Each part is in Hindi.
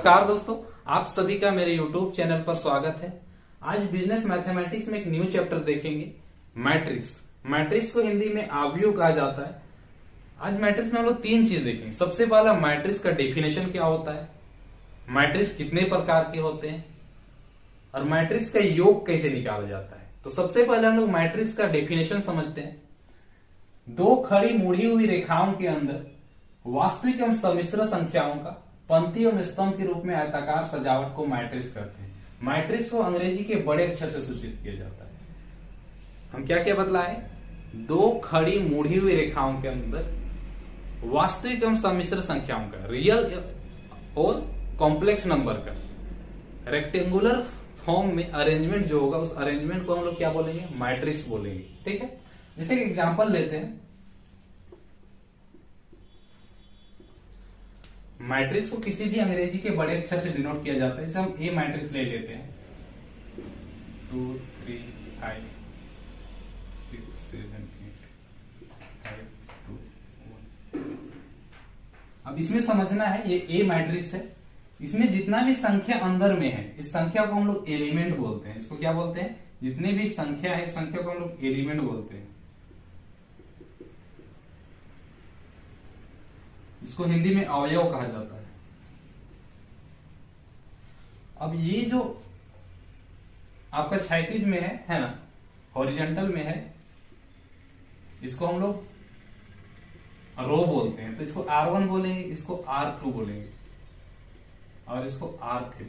नमस्कार दोस्तों, आप सभी का मेरे YouTube चैनल पर स्वागत है। आज बिजनेस मैथमेटिक्स में एक न्यू चैप्टर देखेंगे, मैट्रिक्स। मैट्रिक्स को हिंदी में आव्यूह कहा जाता है। आज मैट्रिक्स में हम लोग तीन चीज देखेंगे। सबसे पहला, मैट्रिक्स का डेफिनेशन क्या होता है, मैट्रिक्स कितने प्रकार के होते हैं और मैट्रिक्स का योग कैसे निकाला जाता है। तो सबसे पहले हम लोग मैट्रिक्स का डेफिनेशन समझते हैं। दो खड़ी मुड़ी हुई रेखाओं के अंदर वास्तविक एवं सम्मिश्र संख्याओं का पंक्ति एवं स्तंभ के रूप में आयताकार सजावट को मैट्रिक्स कहते हैं। मैट्रिक्स को अंग्रेजी के बड़े अक्षर से सूचित किया जाता है। हम क्या क्या बतलाएं, दो खड़ी मुड़ी हुई रेखाओं के अंदर वास्तविक एवं सम्मिश्र संख्याओं का, रियल और कॉम्प्लेक्स नंबर का रेक्टेंगुलर फॉर्म में अरेंजमेंट जो होगा, उस अरेंजमेंट को हम लोग क्या बोलेंगे, मैट्रिक्स बोलेंगे। ठीक है, जैसे एक एग्जांपल लेते हैं। मैट्रिक्स को किसी भी अंग्रेजी के बड़े अक्षर से डिनोट किया जाता है। जैसे हम ए मैट्रिक्स ले लेते हैं, 2 3 5 6 7 8 5 2 1। अब इसमें समझना है, ये ए मैट्रिक्स है। इसमें जितना भी संख्या अंदर में है, इस संख्या को हम लोग एलिमेंट बोलते हैं। इसको क्या बोलते हैं, जितनी भी संख्या है, इस संख्या को हम लोग एलिमेंट बोलते हैं। इसको हिंदी में अवयव कहा जाता है। अब ये जो आपका क्षैतिज में है ना, हॉरिजॉन्टल में है, इसको हम लोग रो बोलते हैं। तो इसको R1 बोलेंगे, इसको R2 बोलेंगे और इसको R3।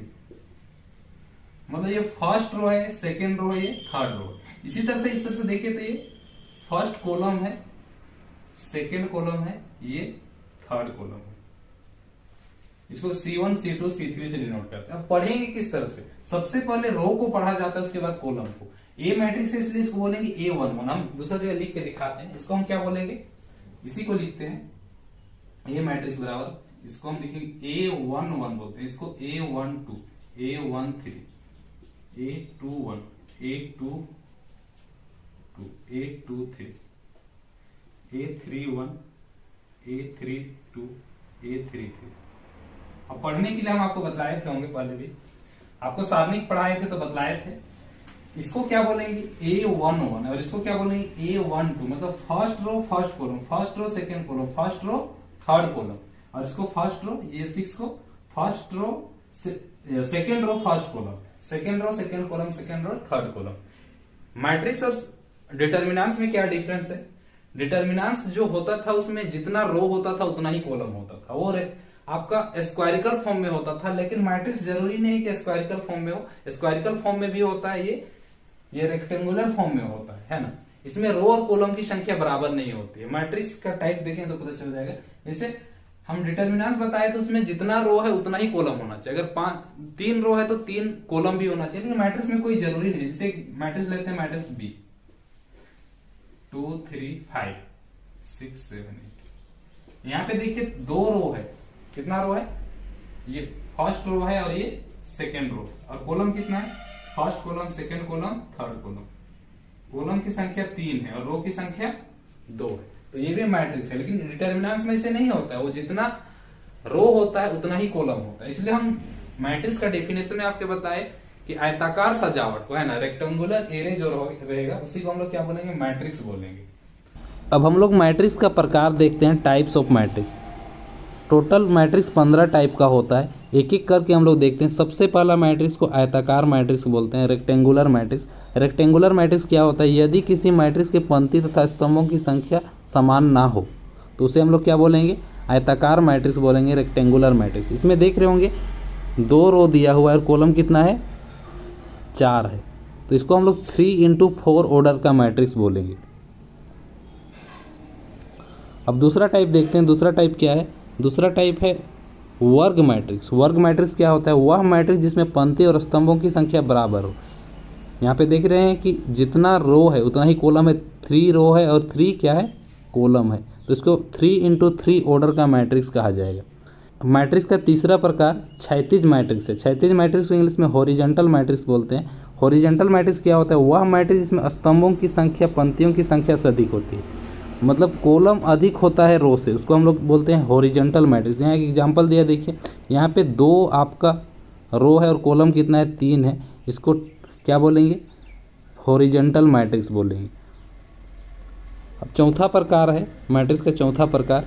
मतलब ये फर्स्ट रो है, सेकेंड रो है, ये थर्ड रो है। इसी तरह से इस तरह से देखिए तो ये फर्स्ट कॉलम है, सेकेंड कॉलम है, ये थर्ड कॉलम है। इसको C1 C2 C3 से डिनोट करते हैं। अब पढ़ेंगे किस तरह से, सबसे पहले रो को पढ़ा जाता है, उसके बाद कॉलम को। ए मैट्रिक्स है इसलिए इसको बोलेंगे A11। हम दूसरा जगह लिख के दिखाते हैं। इसको हम क्या बोलेंगे, इसी को लिखते हैं ए मैट्रिक्स बराबर, इसको हम लिखेंगे A11 बोलते हैं, इसको A12 A13 A21 A22 A23 A31 A32 A33। अब पढ़ने के लिए हम आपको बतलाए थे होंगे, पहले भी आपको सारणिक पढ़ाए थे तो बतलाए थे। इसको क्या बोलेंगे A11 और इसको क्या बोलेंगे A12। मतलब first row first column, first row second column, first row third column. और इसको फर्स्ट रो, ये 6 को first row second row first column, second row second column, second row third column. Matrix और डिटर्मिनेंट्स में क्या डिफरेंस है, डिटर्मिनेंट्स जो होता था उसमें जितना रो होता था उतना ही कॉलम होता था, वो आपका स्क्वायरिकल फॉर्म में होता था। लेकिन मैट्रिक्स जरूरी नहीं कि स्क्वायरिकल फॉर्म में हो, स्क्वायरिकल फॉर्म में भी होता है, ये रेक्टेंगुलर फॉर्म में होता है ना। इसमें रो और कॉलम की संख्या बराबर नहीं होती है। मैट्रिक्स का टाइप देखें तो पता चल जाएगा। जैसे हम डिटर्मिनेंट्स बताए तो उसमें जितना रो है उतना ही कॉलम होना चाहिए। अगर 3 रो है तो 3 कॉलम भी होना चाहिए, लेकिन मैट्रिक्स में कोई जरूरी नहीं। जैसे मैट्रिक्स लेते हैं, मैट्रिक्स बी 2 3 5 6 7 8। यहाँ पे देखिए 2 रो है, कितना रो है, ये फर्स्ट रो है और ये सेकेंड रो। और कॉलम कितना है, first column, second column, third column. Column की संख्या 3 है और रो की संख्या 2 है। तो ये भी मैट्रिक्स है। लेकिन डिटर्मिनेंट्स में ऐसे नहीं होता है, वो जितना रो होता है उतना ही कॉलम होता है। इसलिए हम मैट्रिक्स का डेफिनेशन में आपके बताए कि आयताकार सजावट को, है ना, रेक्टेंगुलर एरे जो रहेगा उसी को हम लोग क्या बोलेंगे, मैट्रिक्स बोलेंगे। अब हम लोग मैट्रिक्स का प्रकार देखते हैं, types of matrix. Total matrix 15 type का होता है। एक एक करके हम लोग देखते हैं। सबसे पहला मैट्रिक्स को आयताकार मैट्रिक्स बोलते हैं, रेक्टेंगुलर मैट्रिक्स। रेक्टेंगुलर मैट्रिक्स क्या होता है, यदि किसी मैट्रिक्स के पंक्ति तथा स्तंभों की संख्या समान ना हो तो उसे हम लोग क्या बोलेंगे, आयताकार मैट्रिक्स बोलेंगे, रेक्टेंगुलर मैट्रिक्स। इसमें देख रहे होंगे 2 रो दिया हुआ है और कॉलम कितना है, 4 है। तो इसको हम लोग 3x4 ऑर्डर का मैट्रिक्स बोलेंगे। अब दूसरा टाइप देखते हैं। दूसरा टाइप क्या है, दूसरा टाइप है वर्ग मैट्रिक्स। वर्ग मैट्रिक्स क्या होता है, वह मैट्रिक्स जिसमें पंक्ति और स्तंभों की संख्या बराबर हो। यहाँ पे देख रहे हैं कि जितना रो है उतना ही कॉलम है। 3 रो है और 3 क्या है, कॉलम है। तो इसको 3x3 ऑर्डर का मैट्रिक्स कहा जाएगा। मैट्रिक्स का तीसरा प्रकार क्षैतिज मैट्रिक्स है। क्षैतिज मैट्रिक्स को इंग्लिश में हॉरिजॉन्टल मैट्रिक्स बोलते हैं। हॉरिजॉन्टल मैट्रिक्स क्या होता है, वह मैट्रिक्स जिसमें स्तंभों की संख्या पंक्तियों की संख्या से अधिक होती है। मतलब कॉलम अधिक होता है रो से, उसको हम लोग बोलते हैं हॉरिजेंटल मैट्रिक्स। यहाँ एक एग्जांपल दिया देखिए, यहाँ पे 2 आपका रो है और कॉलम कितना है 3 है, इसको क्या बोलेंगे, हॉरिजेंटल मैट्रिक्स बोलेंगे। अब चौथा प्रकार है मैट्रिक्स का, चौथा प्रकार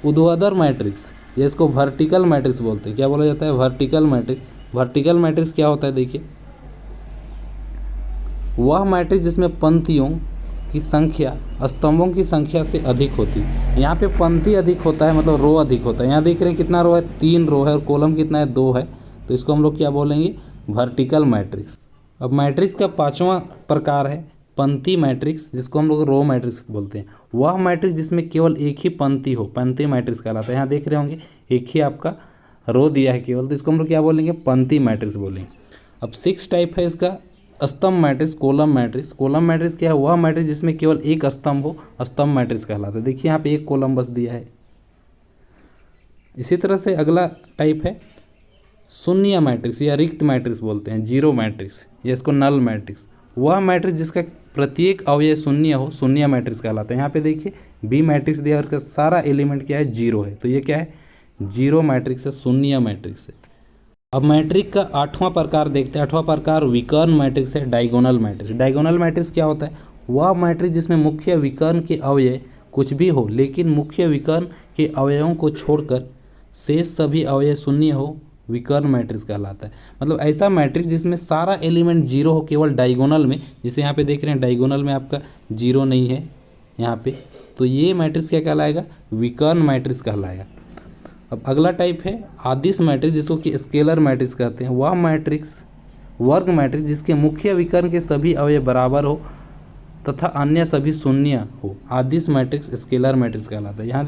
ऊर्ध्वाधर मैट्रिक्स, या इसको वर्टिकल मैट्रिक्स बोलते हैं। क्या बोला जाता है, वर्टिकल मैट्रिक्स। वर्टिकल मैट्रिक्स क्या होता है, देखिए वह मैट्रिक्स जिसमें पंक्तियों की संख्या स्तंभों की संख्या से अधिक होती है। यहाँ पे पंक्ति अधिक होता है, मतलब रो अधिक होता है। यहाँ देख रहे हैं कितना रो है, 3 रो है, और कॉलम कितना है, 2 है, तो इसको हम लोग क्या बोलेंगे, वर्टिकल मैट्रिक्स। अब मैट्रिक्स का 5वां प्रकार है पंक्ति मैट्रिक्स, जिसको हम लोग रो मैट्रिक्स बोलते हैं। वह मैट्रिक्स जिसमें केवल एक ही पंक्ति हो, पंक्ति मैट्रिक्स कहलाता है। यहाँ देख रहे होंगे एक ही आपका रो दिया है केवल, तो इसको हम लोग क्या बोलेंगे, पंक्ति मैट्रिक्स बोलेंगे। अब 6 टाइप है इसका, स्तंभ matrix, column matrix. Column matrix क्या है, वह मैट्रिक्स जिसमें केवल एक स्तंभ हो, स्तंभ मैट्रिक्स कहलाता है। देखिए यहाँ पे एक कॉलम बस दिया है। इसी तरह से अगला टाइप है शून्य मैट्रिक्स या रिक्त मैट्रिक्स बोलते हैं, जीरो मैट्रिक्स, या इसको नल मैट्रिक्स। वह मैट्रिक्स जिसका प्रत्येक अवयव शून्य हो, शून्य मैट्रिक्स कहलाता है। यहाँ पे देखिए बी मैट्रिक्स दिया और इसका सारा एलिमेंट क्या है, 0 है, तो ये क्या है, जीरो मैट्रिक्स है, शून्य मैट्रिक्स है। अब मैट्रिक का 8वां प्रकार देखते हैं। 8वां प्रकार विकर्ण मैट्रिक्स है, डायगोनल मैट्रिक्स। डायगोनल मैट्रिक्स क्या होता है, वह मैट्रिक्स जिसमें मुख्य विकर्ण के अवयव कुछ भी हो, लेकिन मुख्य विकर्ण के अवयवों को छोड़कर शेष सभी अवयव शून्य हो, विकर्ण मैट्रिक्स कहलाता है। मतलब ऐसा मैट्रिक्स जिसमें सारा एलिमेंट 0 हो केवल डायगोनल में, जैसे यहाँ पे देख रहे हैं डायगोनल में आपका 0 नहीं है यहाँ पे, तो ये मैट्रिक्स क्या कहलाएगा, विकर्ण मैट्रिक्स कहलाएगा। अब अगला टाइप है आदिश मैट्रिक्स, जिसको कि स्केलर मैट्रिक्स कहते हैं। वह मैट्रिक्स वर्ग मैट्रिक्स जिसके मुख्य विकर्ण के सभी अवयव बराबर हो तथा अन्य सभी शून्य हो, आदिश मैट्रिक्स स्केलर मैट्रिक्स कहलाता है। यहाँ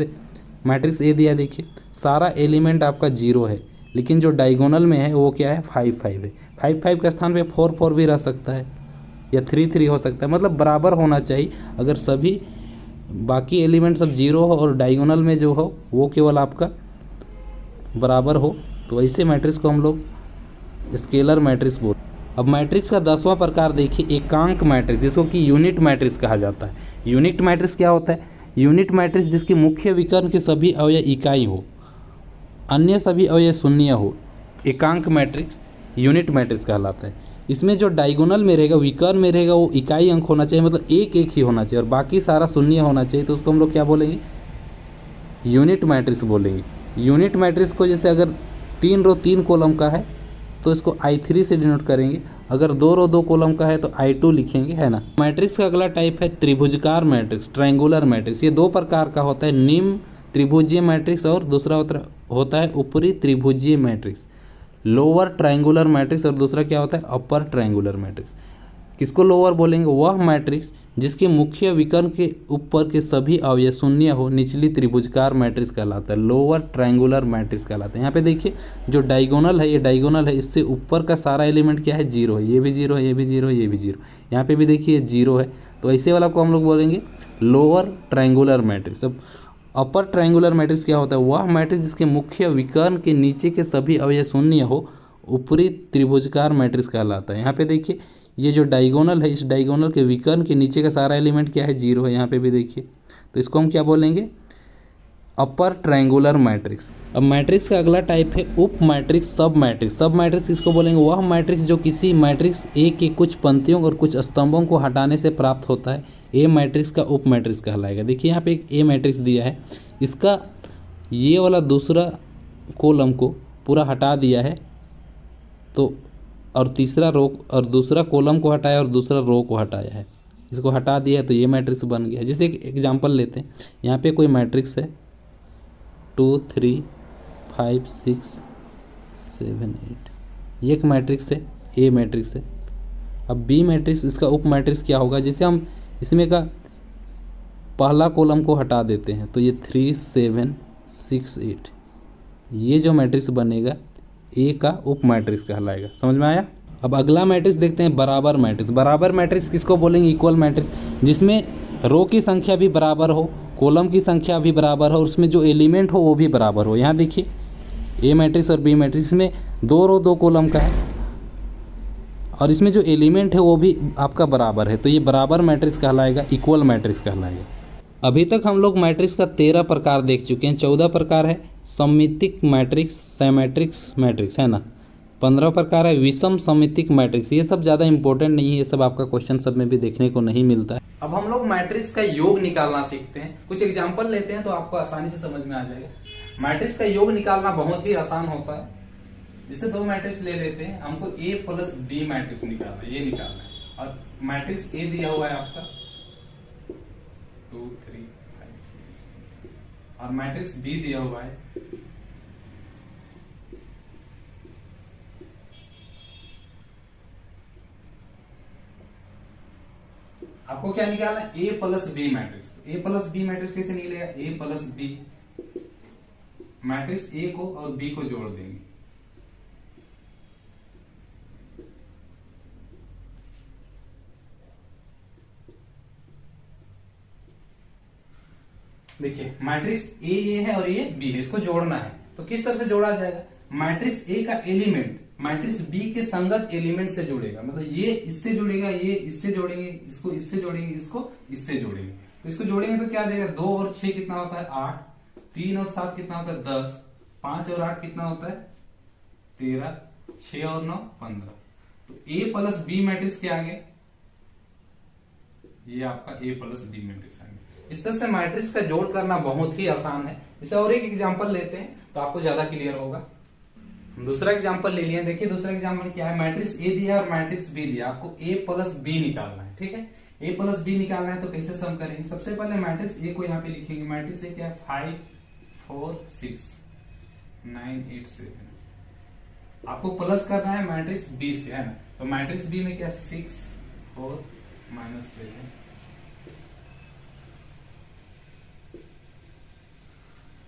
मैट्रिक्स ए दिया, देखिए सारा एलिमेंट आपका 0 है, लेकिन जो डायगोनल में है वो क्या है, 5 5 है। 5 5 के स्थान पे 4 4 भी रह सकता है, या 3 3 हो सकता है, मतलब बराबर होना चाहिए। अगर सभी बाकी एलिमेंट सब 0 हो और डायगोनल में जो हो वो केवल आपका बराबर हो, तो ऐसे मैट्रिक्स को हम लोग स्केलर मैट्रिक्स बोलते हैं। अब मैट्रिक्स का 10वां प्रकार देखिए, एकांक मैट्रिक्स, जिसको कि यूनिट मैट्रिक्स कहा जाता है। यूनिट मैट्रिक्स क्या होता है, यूनिट मैट्रिक्स जिसके मुख्य विकर्ण के सभी अवयव इकाई हो, अन्य सभी अवयव शून्य हो, एकांक मैट्रिक्स यूनिट मैट्रिक्स कहलाता है। इसमें जो डायगोनल में रहेगा, विकर्ण में रहेगा, वो इकाई अंक होना चाहिए, मतलब एक एक ही होना चाहिए, और बाकी सारा शून्य होना चाहिए, तो उसको हम लोग क्या बोलेंगे, यूनिट मैट्रिक्स बोलेंगे। यूनिट मैट्रिक्स को जैसे अगर 3 रो 3 कॉलम का है तो इसको I3 से डिनोट करेंगे, अगर 2 रो 2 कॉलम का है तो I2 लिखेंगे, है ना। मैट्रिक्स का अगला टाइप है त्रिभुजकार मैट्रिक्स, ट्रायंगुलर मैट्रिक्स। ये 2 प्रकार का होता है, निम्न त्रिभुजीय मैट्रिक्स और दूसरा होता है ऊपरी त्रिभुजीय मैट्रिक्स, लोअर ट्रायंगुलर मैट्रिक्स, और दूसरा क्या होता है, अपर ट्रायंगुलर मैट्रिक्स। किसको लोअर बोलेंगे, वह मैट्रिक्स जिसके मुख्य विकर्ण के ऊपर के सभी अवयव शून्य हो, निचली त्रिभुजकार मैट्रिक्स कहलाता है, लोअर ट्रायंगुलर मैट्रिक्स कहलाता है। यहाँ पे देखिए जो डायगोनल है, ये डायगोनल है, इससे ऊपर का सारा एलिमेंट क्या है, 0 है, ये भी 0 है, ये भी 0 है, ये भी 0, यहाँ पे भी देखिए 0 है, तो ऐसे वाला को हम लोग बोलेंगे लोअर ट्रायंगुलर मैट्रिक्स। अब अपर ट्रायंगुलर मैट्रिक्स क्या होता है, वह मैट्रिक्स जिसके मुख्य विकर्ण के नीचे के सभी अवयव शून्य हो, ऊपरी त्रिभुजकार मैट्रिक्स कहलाता है। यहाँ पे देखिए ये जो डायगोनल है, इस डायगोनल के विकर्ण के नीचे का सारा एलिमेंट क्या है, 0 है, यहाँ पे भी देखिए, तो इसको हम क्या बोलेंगे, अपर ट्रायंगुलर मैट्रिक्स। अब मैट्रिक्स का अगला टाइप है उप मैट्रिक्स, सब मैट्रिक्स। सब मैट्रिक्स इसको बोलेंगे, वह मैट्रिक्स जो किसी मैट्रिक्स ए के कुछ पंक्तियों और कुछ स्तंभों को हटाने से प्राप्त होता है, ए मैट्रिक्स का उप मैट्रिक्स कहलाएगा। देखिए यहाँ पे एक ए मैट्रिक्स दिया है, इसका ये वाला दूसरा कॉलम को पूरा हटा दिया है, तो और तीसरा रो और दूसरा कॉलम को हटाया और दूसरा रो को हटाया है, इसको हटा दिया है, तो ये मैट्रिक्स बन गया। जैसे एक एग्जांपल लेते हैं, यहाँ पे कोई मैट्रिक्स है 2 3 5 6 7 8, ये एक मैट्रिक्स है, ए मैट्रिक्स है। अब बी मैट्रिक्स, इसका उप मैट्रिक्स क्या होगा, जैसे हम इसमें का पहला कॉलम को हटा देते हैं, तो ये 3 7 6 8, ये जो मैट्रिक्स बनेगा ए का उप मैट्रिक्स कहलाएगा। समझ में आया। अब अगला मैट्रिक्स देखते हैं, बराबर मैट्रिक्स। बराबर मैट्रिक्स किसको बोलेंगे, इक्वल मैट्रिक्स, जिसमें रो की संख्या भी बराबर हो, कॉलम की संख्या भी बराबर हो, उसमें जो एलिमेंट हो वो भी बराबर हो। यहाँ देखिए ए मैट्रिक्स और बी मैट्रिक्स में 2 रो 2 कॉलम का है, और इसमें जो एलिमेंट है वो भी आपका बराबर है, तो ये बराबर मैट्रिक्स कहलाएगा, इक्वल मैट्रिक्स कहलाएगा। अभी तक हम लोग मैट्रिक्स का 13 प्रकार देख चुके हैं। 14 प्रकार है सममितिक मैट्रिक्स, सिमेट्रिक्स मैट्रिक्स, है ना। 15 प्रकार है विषम सममितिक मैट्रिक्स। ये सब ज़्यादा इंपॉर्टेंट नहीं है, ये सब आपका क्वेश्चन सब में भी देखने को नहीं मिलता है। अब हम लोग मैट्रिक्स का योग निकालना सीखते हैं। कुछ एग्जाम्पल लेते हैं तो आपको आसानी से समझ में आ जाएगा। मैट्रिक्स का योग निकालना बहुत ही आसान होता है। जैसे दो मैट्रिक्स ले लेते हैं, हमको A प्लस B मैट्रिक्स निकालना है, ये निकालना है। और मैट्रिक्स A दिया हुआ है आपका 2 3 5 6 और मैट्रिक्स B दिया हुआ है आपको क्या निकालना है? A plus B matrix. A plus B matrix कैसे निकलेगा? A plus B matrix A को और B को जोड़ देंगे। देखिए मैट्रिक्स ए है और ये बी है, इसको जोड़ना है। तो किस तरह से जोड़ा जाएगा? मैट्रिक्स ए का एलिमेंट मैट्रिक्स बी के संगत एलिमेंट से जुड़ेगा। मतलब ये इससे जुड़ेगा, ये इससे जोड़ेंगे, इसको इससे जोड़ेंगे, इसको इससे जोड़ेंगे। तो इसको जोड़ेंगे तो क्या आ जाएगा? 2 और 6 कितना होता है? 8। 3 और 7 कितना होता है? 10। 5 और 8 कितना होता है? 13। 6 और 9 15। तो ए प्लस बी मैट्रिक्स क्या आ गया? ये आपका ए प्लस बी मैट्रिक्स आ गया। इस तरह से मैट्रिक्स का जोड़ करना बहुत ही आसान है। इसे और एक एग्जांपल लेते हैं तो आपको ज्यादा क्लियर होगा। दूसरा एग्जांपल ले लिया। देखिए दूसरा एग्जांपल क्या है? मैट्रिक्स ए दिया और मैट्रिक्स बी दिया, आपको ए प्लस बी निकालना है। ठीक है, ए प्लस बी निकालना है तो कैसे सम करेंगे? सबसे पहले मैट्रिक्स ए को यहाँ पे लिखेंगे। मैट्रिक्स ए क्या है? 5 4 6 9 8 7। आपको प्लस करना है मैट्रिक्स बी से, है ना। तो मैट्रिक्स बी में क्या? 6 4 -7।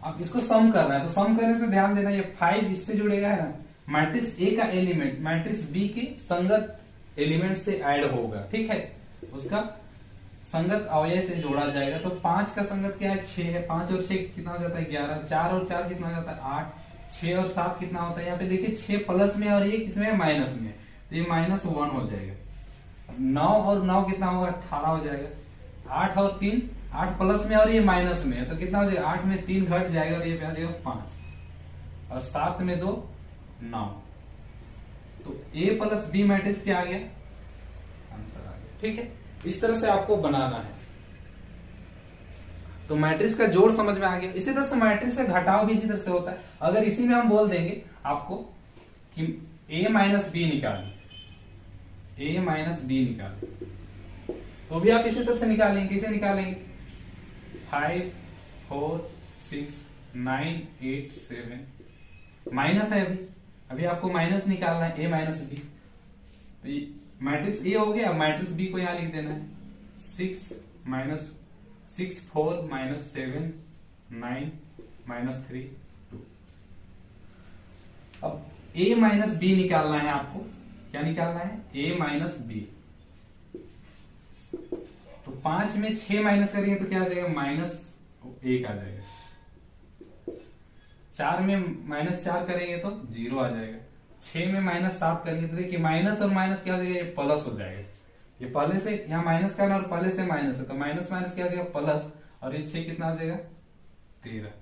अब इसको सम करना है, तो सम करने से ध्यान देना, ये 5 इससे जुड़ेगा, है ना। मैट्रिक्स ए का एलिमेंट मैट्रिक्स बी के संगत एलिमेंट से ऐड होगा। ठीक है, उसका संगत अवयव से जोड़ा जाएगा। तो 5 का संगत क्या है? 6 है। 5 और 6 कितना हो जाता है? 11। 4 और 4 कितना हो जाता है? 8। 6 और 7 कितना होता है? यहाँ पे देखिए 6 प्लस में और ये किसमें है? माइनस में। तो ये -1 हो जाएगा। 9 और 9 कितना होगा? 18 हो जाएगा। 8 और 3 8 प्लस में और ये माइनस में है, तो कितना हो जाएगा? 8 में 3 घट जाएगा और ये पे आ जाएगा 5 और 7 में 2 9। तो ए प्लस बी मैट्रिक्स क्या आ गया? आंसर आ गया। ठीक है, इस तरह से आपको बनाना है। तो मैट्रिक्स का जोड़ समझ में आ गया। इसी तरह से मैट्रिक्स का घटाव भी इसी तरह से होता है। अगर इसी में हम बोल देंगे आपको कि a माइनस बी निकालें, a माइनस बी निकालें, तो भी आप इसी तरह से निकालेंगे। कैसे निकालेंगे? 5 4 6 9 8 7 माइनस है। अभी आपको माइनस निकालना है, a माइनस बी। तो मैट्रिक्स ए हो गया, मैट्रिक्स बी को यहां लिख देना है 6 4 -7 9 -3 2। अब a माइनस बी निकालना है आपको। क्या निकालना है? a minus B. तो 5 में 6 माइनस करेंगे तो क्या आ जाएगा? -1 आ जाएगा। 4 में -4 करेंगे तो 0 आ जाएगा। 6 में -7 करेंगे तो देखिए माइनस और माइनस क्या हो जाएगा? ये प्लस हो जाएगा। ये पहले से यहाँ माइनस करना और पहले से माइनस है, तो माइनस माइनस क्या हो जाएगा? प्लस। और ये 6 कितना हो जाएगा? 13।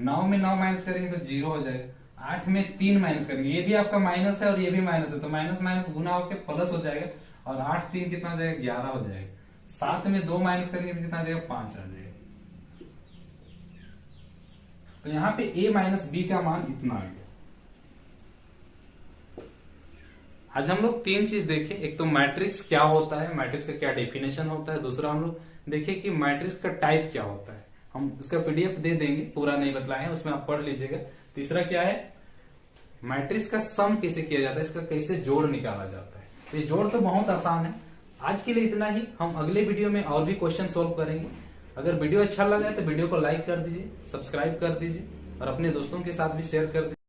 9 में 9 माइनस करेंगे तो 0 हो जाएगा। 8 में 3 माइनस करेंगे, ये भी आपका माइनस है और ये भी माइनस है, तो माइनस माइनस गुना होकर प्लस हो जाएगा। और 8 3 कितना हो जाएगा? 11 हो जाएगा। 7 में 2 माइनस करेंगे तो कितना आ जाएगा? 5 आ जाएगा। तो यहाँ पे a माइनस बी का मान इतना आ गया। आज हम लोग 3 चीज देखे। एक तो मैट्रिक्स क्या होता है, मैट्रिक्स का क्या डेफिनेशन होता है। दूसरा हम लोग देखे कि मैट्रिक्स का टाइप क्या होता है। हम इसका पीडीएफ दे देंगे, पूरा नहीं बतलाए, उसमें आप पढ़ लीजिएगा। तीसरा क्या है? मैट्रिक्स का सम कैसे किया जाता है, इसका कैसे जोड़ निकाला जाता है। तो ये जोड़ तो बहुत आसान है। आज के लिए इतना ही। हम अगले वीडियो में और भी क्वेश्चन सोल्व करेंगे। अगर वीडियो अच्छा लगा है तो वीडियो को लाइक कर दीजिए, सब्सक्राइब कर दीजिए और अपने दोस्तों के साथ भी शेयर कर दीजिए।